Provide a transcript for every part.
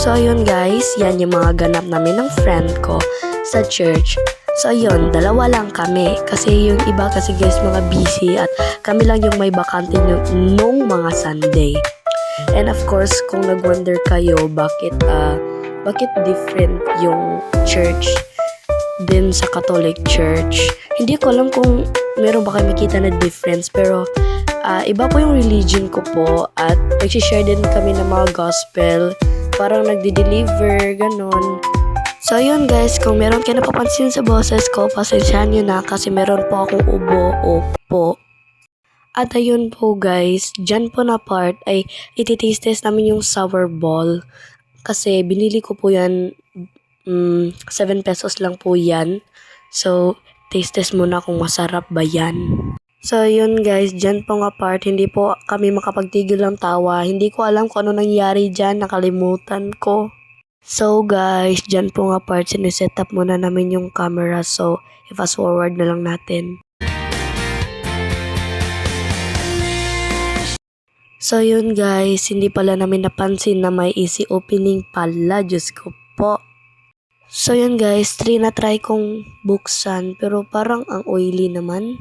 So ayun guys, yan yung mga ganap namin ng friend ko sa church. So ayun, dalawa lang kami kasi yung iba kasi guys mga busy at kami lang yung may bakante nung mga Sunday. And of course, kung nag-wonder kayo bakit different yung church din sa Catholic Church, hindi ko alam kung meron ba kayo makita na difference, pero iba po yung religion ko po at nag-share din kami ng mga gospel, parang nagdi-deliver, ganon. So yun guys, kung meron kayo napapansin sa boses ko, pasensyahan nyo na kasi meron po akong ubo. At ayun po guys, dyan po na part ay iti-taste test namin yung sour ball. Kasi binili ko po yan, 7 pesos lang po yan. So, taste test muna kung masarap ba yan. So, yun guys, dyan po nga part, hindi po kami makapagtigil ng tawa. Hindi ko alam kung ano nangyari dyan, nakalimutan ko. So guys, dyan po nga part, siniset up muna namin yung camera. So, i-fast forward na lang natin. So yun guys, hindi pala namin napansin na may easy opening pala, Diyos ko po. So yun guys, try kong buksan pero parang ang oily naman.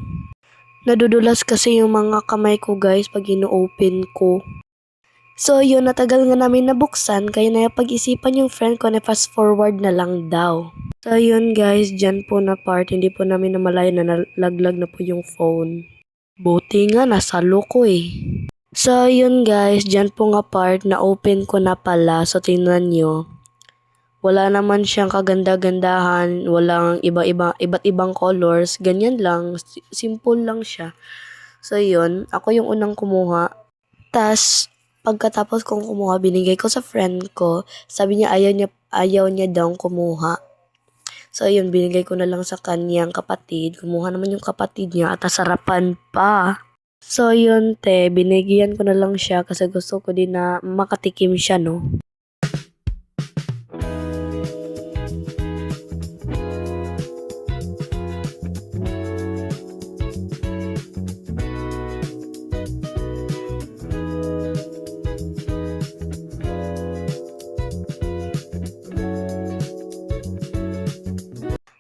Nadudulas kasi yung mga kamay ko guys pag ino-open ko. So yun, natagal nga namin nabuksan kaya napag-isipan yung friend ko na fast forward na lang daw. So yun guys, dyan po na part, hindi po namin namalaya na nalaglag na po yung phone. Buti nga, nasalo ko eh. So, yun guys, dyan po nga part na open ko na pala. So, tingnan nyo. Wala naman siyang kaganda-gandahan. Walang iba't ibang colors. Ganyan lang. Simple lang siya. So, yun. Ako yung unang kumuha. Tas, pagkatapos kong kumuha, binigay ko sa friend ko. Sabi niya ayaw niya daw kumuha. So, yun. Binigay ko na lang sa kanyang kapatid. Kumuha naman yung kapatid niya at sarapan pa. So yun binigyan ko na lang siya kasi gusto ko din na makatikim siya, no.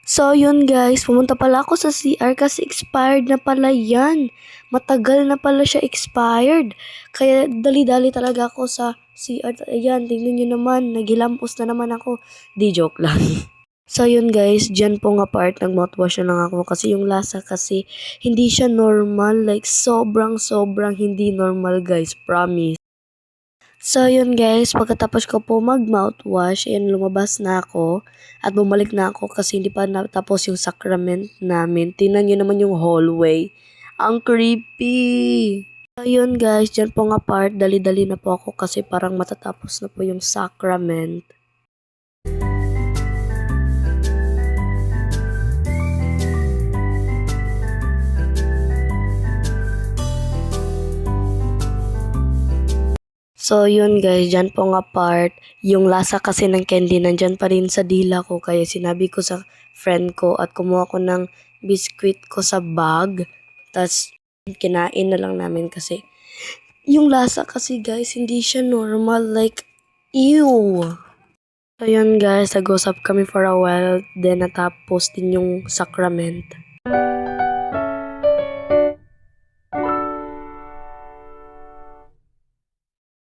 So yun guys, pumunta pala ako sa CR kasi expired na pala yan. Matagal na pala siya expired. Kaya dali-dali talaga ako sa CR. Ayan, tingnan nyo naman, nagilampos na naman ako. Di, joke lang. So yun guys, dyan po nga part, nag-mouthwash na lang ako kasi yung lasa kasi hindi siya normal. Like sobrang hindi normal guys, promise. So yun guys, pagkatapos ko po mag-mouthwash, ayan lumabas na ako at bumalik na ako kasi hindi pa natapos yung sacrament namin. Tingnan nyo naman yung hallway. Ang creepy! So yun guys, dyan po nga part, dali-dali na po ako kasi parang matatapos na po yung sacrament. So yun guys, dyan po nga part, yung lasa kasi ng candy nandyan pa rin sa dila ko kaya sinabi ko sa friend ko at kumuha ko ng biscuit ko sa bag. Tas kinain na lang namin kasi yung lasa kasi guys, hindi siya normal, like, ew! So yun guys, nag-usap kami for a while, then natapos din yung sacrament.